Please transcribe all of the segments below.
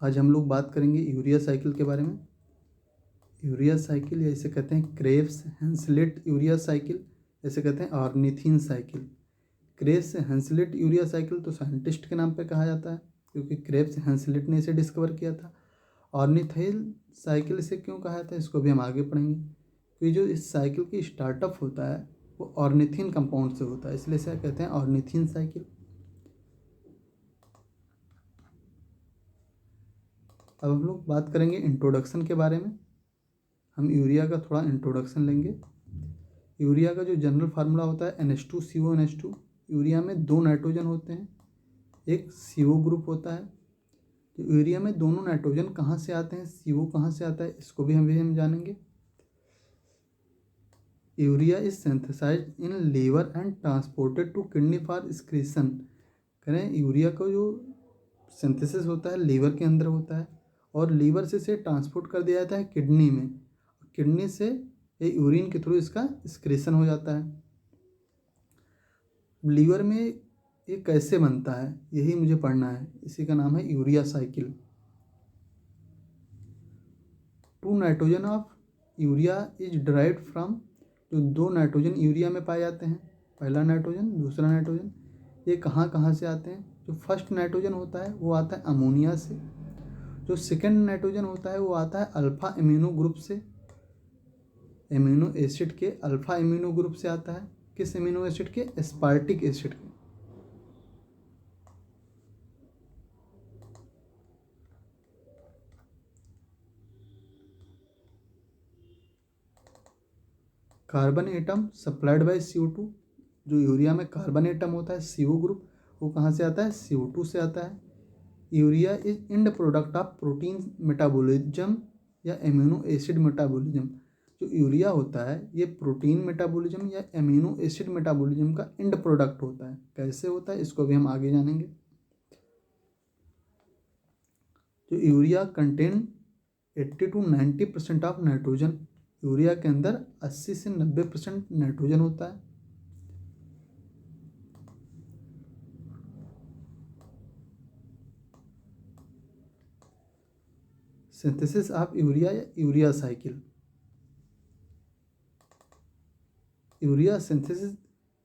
आज हम लोग बात करेंगे यूरिया साइकिल के बारे में। यूरिया साइकिल या इसे कहते हैं क्रेब्स हैंसलेट यूरिया साइकिल, इसे कहते हैं ornithine cycle. Krebs Henseleit urea cycle तो साइंटिस्ट के नाम पे कहा जाता है, क्योंकि क्रेब्स हैंसलेट ने इसे डिस्कवर किया था। ऑर्निथाइल साइकिल इसे क्यों कहा जाता है, इसको भी हम आगे पढ़ेंगे। क्योंकि जो इस साइकिल की स्टार्टअप होता है वो ऑर्निथीन कंपाउंड से होता है, इसलिए इसे कहते हैं ऑर्निथीन साइकिल। अब हम लोग बात करेंगे इंट्रोडक्शन के बारे में। हम यूरिया का थोड़ा इंट्रोडक्शन लेंगे। यूरिया का जो जनरल फार्मूला होता है NH2CO NH2। यूरिया में 2 नाइट्रोजन होते हैं, एक CO ग्रुप होता है। तो यूरिया में दोनों नाइट्रोजन कहाँ से आते हैं, CO कहाँ से आता है, इसको भी हम जानेंगे। Urea is synthesized in liver and transported to kidney for excretion. करें यूरिया का जो सिंथेसिस होता है लीवर के अंदर होता है, और लीवर से इसे ट्रांसपोर्ट कर दिया जाता है किडनी में। किडनी से ये यूरिन के थ्रू इसका एक्सक्रीशन हो जाता है। लीवर में ये कैसे बनता है यही मुझे पढ़ना है, इसी का नाम है urea cycle. 2 nitrogen of urea is derived from, जो 2 नाइट्रोजन यूरिया में पाए जाते हैं, पहला नाइट्रोजन दूसरा नाइट्रोजन। ये कहाँ कहाँ से आते हैं, जो फर्स्ट नाइट्रोजन होता है वो आता है अमोनिया से। जो सेकंड नाइट्रोजन होता है वो आता है अल्फा एमिनो ग्रुप से, एमिनो एसिड के अल्फा एमिनो ग्रुप से आता है। किस एमिनो एसिड के, एस्पार्टिक एसिड के। Carbon atom supplied by CO2। जो यूरिया में कार्बन एटम होता है CO ग्रुप, वो कहाँ से आता है, CO2 से आता है। Urea is and product of protein metabolism या एमिनो एसिड मेटाबॉलिज्म। जो यूरिया होता है ये प्रोटीन मेटाबॉलिज्म या एमिनो एसिड मेटाबॉलिज्म का एंड प्रोडक्ट होता है। कैसे होता है इसको भी हम आगे जानेंगे। जो urea contain 80 to 90% of nitrogen. Urea के अंदर 80 से 90% नाइट्रोजन होता है। सिंथेसिस ऑफ यूरिया या urea cycle. Urea synthesis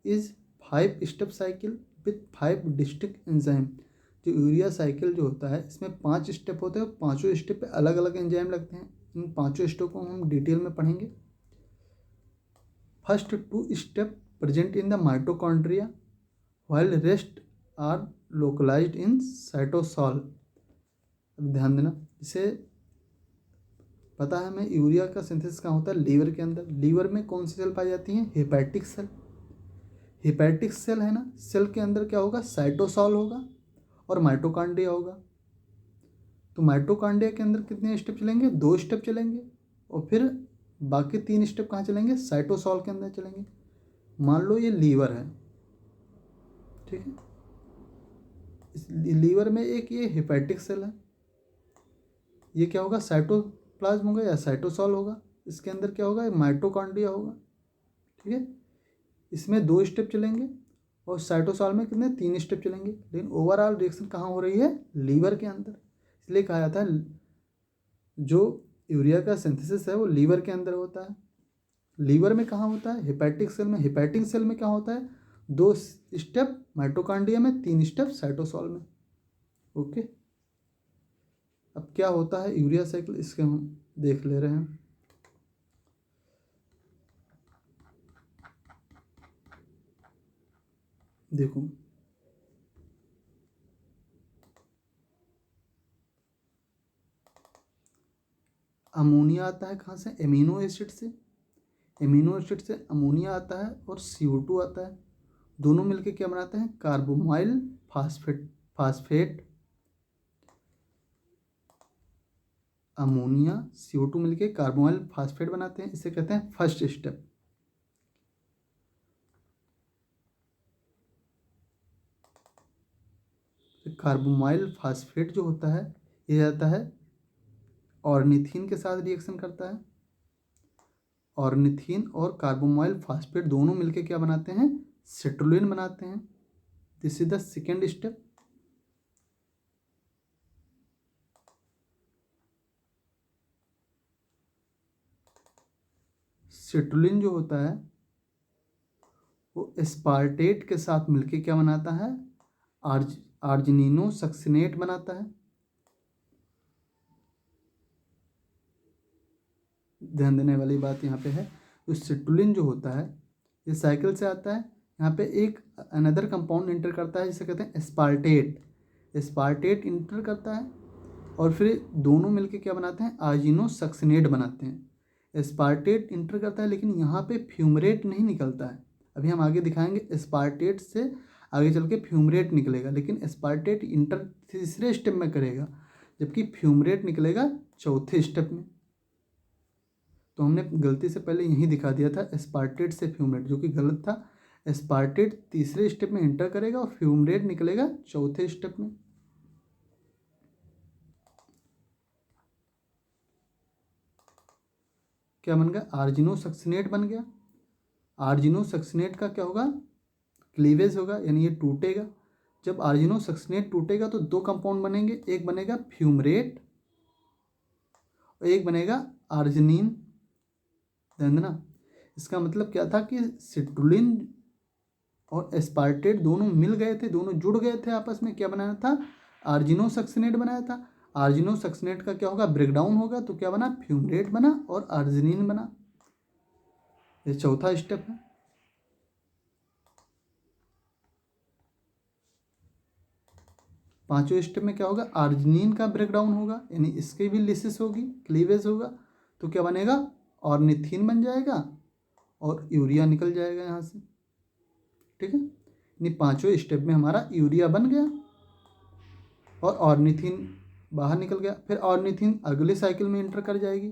is 5 step cycle with 5 distinct enzyme. जो यूरिया साइकिल जो होता है इसमें 5 स्टेप होते हैं, पाँचों स्टेप पे अलग अलग एंजाइम लगते हैं। इन पाँचों स्टेप को हम डिटेल में पढ़ेंगे। First 2 step present in the mitochondria while rest are localized in cytosol। अब ध्यान देना, इसे पता है हमें यूरिया का सिंथेसिस कहाँ होता है, लीवर के अंदर। लीवर में कौन सी सेल पाई जाती हैं, हेपेटिक सेल। हेपेटिक सेल है ना, सेल के अंदर क्या होगा, साइटोसॉल होगा और माइटोकॉन्ड्रिया होगा। तो माइटोकॉन्ड्रिया के अंदर कितने स्टेप चलेंगे, 2 स्टेप चलेंगे, और फिर बाकी 3 स्टेप कहाँ चलेंगे, साइटोसॉल के अंदर चलेंगे। मान लो ये लीवर है, ठीक है। इस लीवर में एक ये हेपेटिक सेल है, ये क्या होगा, साइटोप्लाज्म होगा या साइटोसॉल होगा। इसके अंदर क्या होगा, माइटोकॉन्ड्रिया होगा, ठीक है। इसमें 2 स्टेप चलेंगे और साइटोसॉल में कितने, 3 स्टेप चलेंगे। लेकिन ओवरऑल रिएक्शन कहाँ हो रही है, लीवर के अंदर। इसलिए कहा जाता है जो यूरिया का सिंथेसिस है वो लीवर के अंदर होता है। लीवर में कहाँ होता है, हेपेटिक सेल में। हेपेटिक सेल में क्या होता है, 2 स्टेप माइटोकॉन्ड्रिया में, 3 स्टेप साइटोसॉल में। ओके, अब क्या होता है यूरिया साइकिल, इसके हम देख ले रहे हैं। देखो, अमोनिया आता है कहाँ से, एमिनो एसिड से। एमिनो एसिड से अमोनिया आता है और CO2 आता है। दोनों मिलके क्या बनाते हैं, carbamoyl phosphate. Phosphate, ammonia CO2 मिलके कार्बोमाइल फास्फेट बनाते हैं, इसे कहते हैं फर्स्ट स्टेप। कार्बोमाइल फास्फेट जो होता है ये जाता है ऑर्निथीन के साथ रिएक्शन करता है। ऑर्निथीन और कार्बोमाइल फास्फेट दोनों मिलके क्या बनाते हैं, सिट्रुलिन बनाते हैं। This is the second step. Citrulline जो होता है वो एस्पार्टेट के साथ मिलके क्या बनाता है, आर्जिनिनो सक्सिनेट बनाता है। ध्यान देने वाली बात यहाँ पे है, तो सिट्रुलिन जो होता है ये साइकिल से आता है, यहाँ पे एक अनदर कंपाउंड इंटर करता है जिसे कहते हैं एस्पार्टेट। एस्पार्टेट इंटर करता है और फिर दोनों मिलके क्या बनाते हैं, आर्जिनो सक्सिनेट बनाते हैं। एस्पार्टेट इंटर करता है लेकिन यहाँ पे फ्यूमरेट नहीं निकलता है। अभी हम आगे दिखाएंगे एस्पार्टेट से आगे चल के फ्यूमरेट निकलेगा, लेकिन एस्पार्टेट इंटर तीसरे स्टेप में करेगा जबकि फ्यूमरेट निकलेगा चौथे स्टेप में। तो हमने गलती से पहले यही दिखा दिया था एस्पार्टेट से फ्यूमरेट, जो कि गलत था। एस्पार्टेट तीसरे स्टेप में इंटर करेगा और फ्यूमरेट निकलेगा चौथे स्टेप में। क्या बन गया, आर्जिनो सक्सिनेट बन गया। आर्जिनो सक्सिनेट का क्या होगा, क्लीवेज होगा, यानी ये टूटेगा। जब आर्जिनो सक्सिनेट टूटेगा तो दो कंपाउंड बनेंगे, एक बनेगा फ्यूमरेट और एक बनेगा आर्जिनिन। ध्यान देना, इसका मतलब क्या था कि सिट्रुलिन और एस्पार्टेट दोनों मिल गए थे, दोनों जुड़ गए थे आपस में, क्या बनाया था, आर्जिनो सक्सिनेट बनाया था। आर्जिनो सक्सिनेट का क्या होगा, ब्रेकडाउन होगा, तो क्या बना, फ्यूमरेट बना और आर्जिनिन बना। ये चौथा स्टेप है। पांचवें स्टेप में क्या होगा, आर्जिनिन का ब्रेकडाउन होगा, यानी इसकी भी लिसिस होगी, क्लीवेज होगा, तो क्या बनेगा, ऑर्निथीन बन जाएगा और यूरिया निकल जाएगा यहाँ से। ठीक है, यानी पांचवें स्टेप में हमारा यूरिया बन गया और ऑर्निथीन बाहर निकल गया। फिर ऑर्निथीन अगले साइकिल में इंटर कर जाएगी,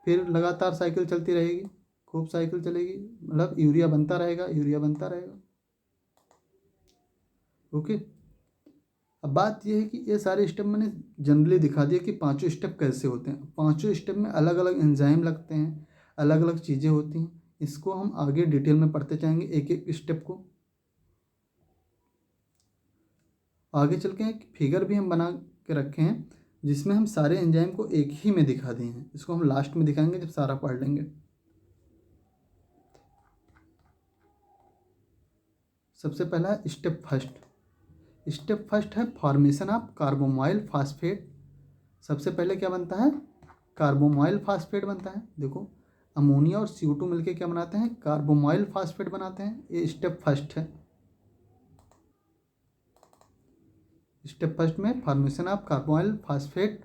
फिर लगातार साइकिल चलती रहेगी, खूब साइकिल चलेगी, मतलब यूरिया बनता रहेगा, यूरिया बनता रहेगा। ओके, अब बात यह है कि ये सारे स्टेप मैंने जनरली दिखा दिया कि पांचों स्टेप कैसे होते हैं। पांचों स्टेप में अलग अलग एंजाइम लगते हैं, अलग अलग चीज़ें होती हैं। इसको हम आगे डिटेल में पढ़ते जाएंगे एक एक स्टेप को। आगे चल के एक फिगर भी हम बना के रखे हैं जिसमें हम सारे एंजाइम को एक ही में दिखा दिए हैं। इसको हम लास्ट में दिखाएंगे जब सारा पढ़ लेंगे। सबसे पहला स्टेप फर्स्ट। स्टेप फर्स्ट है फॉर्मेशन ऑफ कार्बोमाइल फास्फेट। सबसे पहले क्या बनता है, कार्बोमाइल फास्फेट बनता है। देखो, अमोनिया और CO2 मिलके क्या बनाते हैं, कार्बोमाइल फास्फेट बनाते हैं। ये स्टेप फर्स्ट है। स्टेप फर्स्ट में formation of carbamoyl phosphate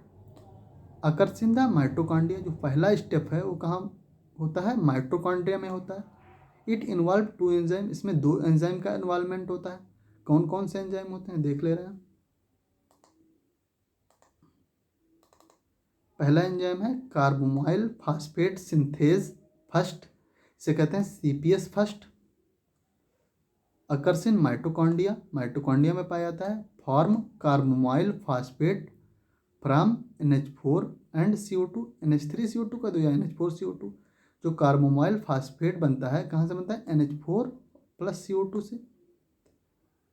occurs in the mitochondria. जो पहला स्टेप है वो कहाँ होता है, माइटोकॉन्ड्रिया में होता है। इट इन्वॉल्व 2 एंजाइम, इसमें 2 एंजाइम का इन्वॉल्वमेंट होता है। कौन कौन से एंजाइम होते हैं देख ले रहे हैं। पहला एंजाइम है कार्बोमाइल फास्फेट सिंथेज फर्स्ट, इसे कहते हैं CPS first. Occurs in mitochondria, mitochondria में पाया जाता है। Form carbamoyl phosphate from NH4 and CO2। NH3CO2 का दो या NH4CO2। जो कार्बोमाइल फास्फेट बनता है कहाँ से बनता है, NH4 + CO2 से।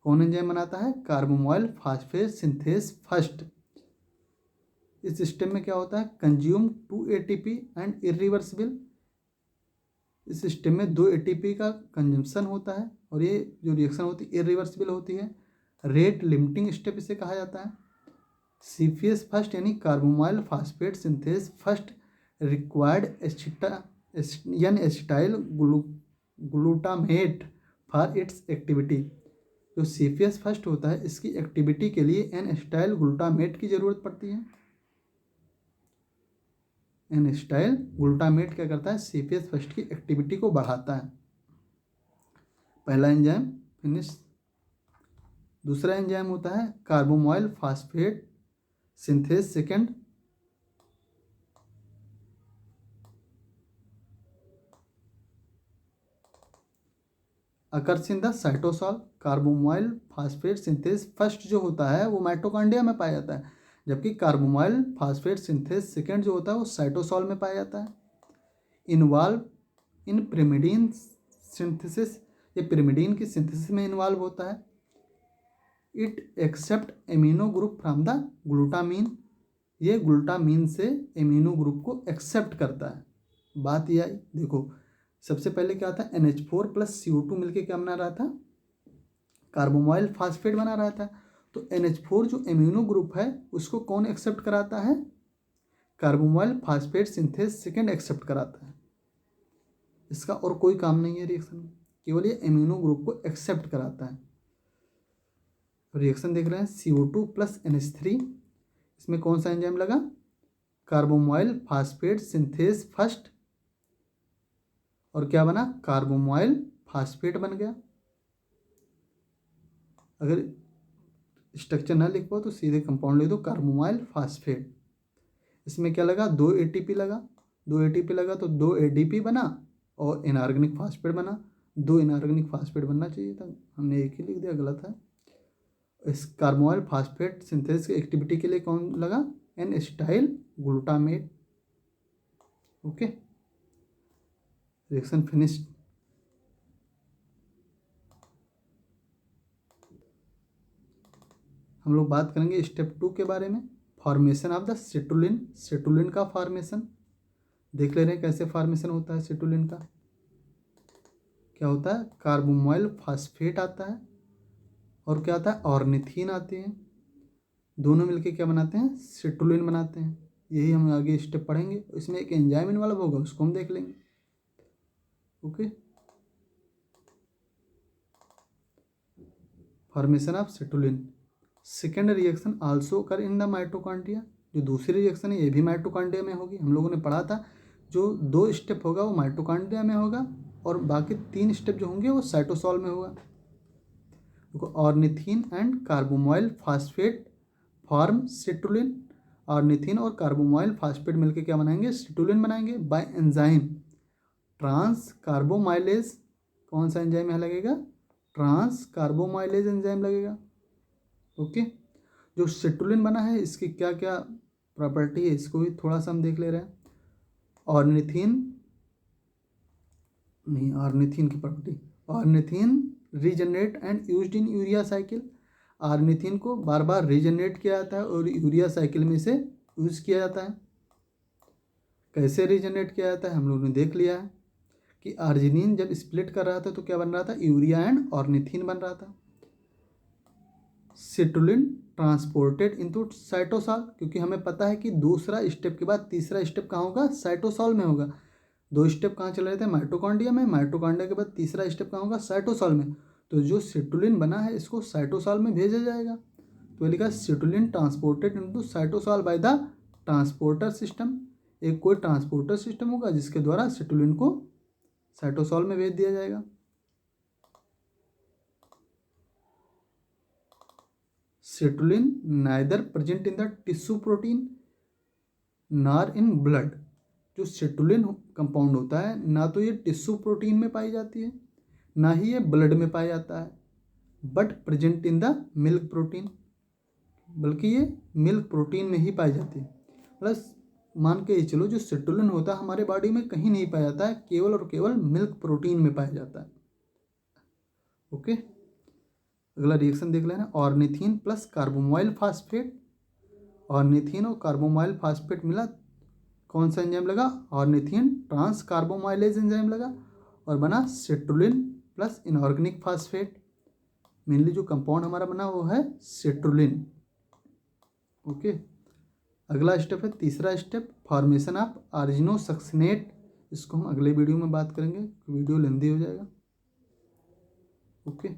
कौन एंजाइम बनाता है, कार्बोमाइल फास्फेट सिंथेज फर्स्ट। इस सिस्टम में क्या होता है, कंज्यूम 2 ATP एंड इरिवर्सिबल। इस सिस्टम में 2 ATP का कंजम्पशन होता है और ये जो रिएक्शन होती है इरिवर्सिबल होती है। रेट लिमिटिंग स्टेप इसे कहा जाता है। CPS फर्स्ट यानी carbamoyl phosphate synthase first required acetyl glutamate for its activity. जो CPS फर्स्ट होता है इसकी एक्टिविटी के लिए एसिटाइल ग्लूटामेट की ज़रूरत पड़ती है। एसिटाइल ग्लूटामेट क्या करता है, CPS फर्स्ट की एक्टिविटी को बढ़ाता है। पहला एंजाइम फिनिश। दूसरा एंजाइम होता है carbamoyl phosphate synthase second. Occurs in the cytosol. Carbamoyl phosphate synthase first जो होता है वो माइटोकॉन्ड्रिया में पाया जाता है, जबकि कार्बोमाइल फास्फेट सिंथेज सेकेंड जो होता है वो साइटोसॉल में पाया जाता है। इन्वॉल्व इन पिरिमिडीन सिंथेसिस, ये पिरिमिडीन की सिंथेसिस में इन्वॉल्व होता है। It accept amino group from the glutamine, ये ग्लूटामीन से एमिनो ग्रुप को एक्सेप्ट करता है। बात यह आई, देखो सबसे पहले क्या था, NH4 प्लस CO2 मिलके क्या बना रहा था, कार्बोमाइल फास्फेट बना रहा था। तो NH4 जो एम्यूनो ग्रुप है उसको कौन एक्सेप्ट कराता है, carbamoyl phosphate synthase second accept कराता है। इसका और कोई काम नहीं है रिएक्शन में, केवल ये एम्यूनो ग्रुप को एक्सेप्ट कराता है। रिएक्शन देख रहे हैं, CO2 प्लस NH3, इसमें कौन सा एंजाइम लगा, कार्बोमाइल फास्फेट सिंथेस फर्स्ट, और क्या बना, कार्बोमाइल फास्फेट बन गया। अगर स्ट्रक्चर ना लिख पाओ तो सीधे कंपाउंड लिख दो, कार्बोमाइल फास्फेट। इसमें क्या लगा, 2 ATP लगा, 2 ATP लगा तो 2 ADP बना और इनऑर्गेनिक फास्फेट बना। 2 इनऑर्गेनिक फास्फेट बनना चाहिए था, हमने एक ही लिख दिया, गलत है। इस कार्बोमाइल फास्फेट सिंथेसिस की एक्टिविटी के लिए कौन लगा, N-एसिटाइल ग्लूटामेट। Okay, reaction finished. हम लोग बात करेंगे स्टेप 2 के बारे में, फॉर्मेशन ऑफ द सिटुलिन। सिटुलिन का फॉर्मेशन देख ले रहे हैं, कैसे फॉर्मेशन होता है सिटुलिन का। क्या होता है, कार्बोमाइल फास्फेट आता है और क्या आता है, ऑर्निथीन आते हैं, दोनों मिलके क्या बनाते हैं, सिटुलिन बनाते हैं। यही हम आगे स्टेप पढ़ेंगे। इसमें एक एंजाइम इन्वॉल्व होगा, उसको हम देख लेंगे। Okay, formation of citrulline. Second reaction also कर इन द माइटोकॉन्ड्रिया। जो दूसरी रिएक्शन है ये भी माइटोकॉन्ड्रिया में होगी। हम लोगों ने पढ़ा था जो 2 स्टेप होगा वो माइटोकॉन्ड्रिया में होगा और बाकी 3 स्टेप जो होंगे वो साइटोसॉल में होगा। देखो, ornithine and carbamoyl phosphate form citrulline. Ornithine और कार्बोमाइल फास्फेट मिलकर क्या बनाएंगे, सिटुलिन बनाएंगे बाय एंजाइम ट्रांस कार्बोमाइलेज। कौन सा एंजाइम यहाँ लगेगा, ट्रांस कार्बोमाइलेज एंजाइम लगेगा। ओके, जो सिटुलिन बना है इसकी क्या क्या प्रॉपर्टी है इसको भी थोड़ा सा हम देख ले रहे हैं। ऑर्निथीन नहीं, ऑर्निथीन की property, ornithine regenerate and used in urea cycle. Ornithine को बार बार रीजनरेट किया जाता है और यूरिया साइकिल में से यूज किया जाता है। कैसे रीजनरेट किया जाता है हम लोगों ने देख लिया है कि आर्जिनिन जब स्प्लिट कर रहा था तो क्या बन रहा था, यूरिया एंड ऑर्निथीन बन रहा था। सिटुलिन ट्रांसपोर्टेड इनटू साइटोसॉल, क्योंकि हमें पता है कि दूसरा स्टेप के बाद तीसरा स्टेप कहाँ होगा, साइटोसॉल में होगा। 2 स्टेप कहाँ चले रहे थे, माइटोकॉन्ड्रिया में, माइटोकॉन्ड्रिया के बाद तीसरा स्टेप कहाँ होगा, साइटोसॉल में। तो जो सिटुलिन बना है इसको साइटोसॉल में भेजा जाएगा। तो लिखा citrulline transported into cytosol by the transporter system. एक कोई ट्रांसपोर्टर सिस्टम होगा जिसके द्वारा सिटुलिन को साइटोसॉल में भेज दिया जाएगा। Citrulline neither present in the tissue protein nor in blood. जो सिटुलिन कंपाउंड होता है ना तो ये टिश्यू प्रोटीन में पाई जाती है ना ही ये ब्लड में पाया जाता है, but present in the milk protein, बल्कि ये मिल्क प्रोटीन में ही पाई जाती है। प्लस मान के चलो जो सिटुलिन होता है हमारे बॉडी में कहीं नहीं पाया जाता है, केवल और केवल मिल्क प्रोटीन में पाया जाता है। ओके, अगला रिएक्शन देख लेना, ornithine plus carbamoyl phosphate. Ornithine और कार्बोमाइल फास्फेट मिला, कौन सा एंजाइम लगा, ऑर्निथीन ट्रांस कार्बोमाइलेज एंजाइम लगा और बना citrulline plus inorganic phosphate. Mainly जो कंपाउंड हमारा बना वो है सिट्रुलिन। ओके, अगला स्टेप है तीसरा स्टेप, फॉर्मेशन ऑफ आर्जिनोसक्सिनेट। इसको हम अगले वीडियो में बात करेंगे, वीडियो लेंदी हो जाएगा। ओके।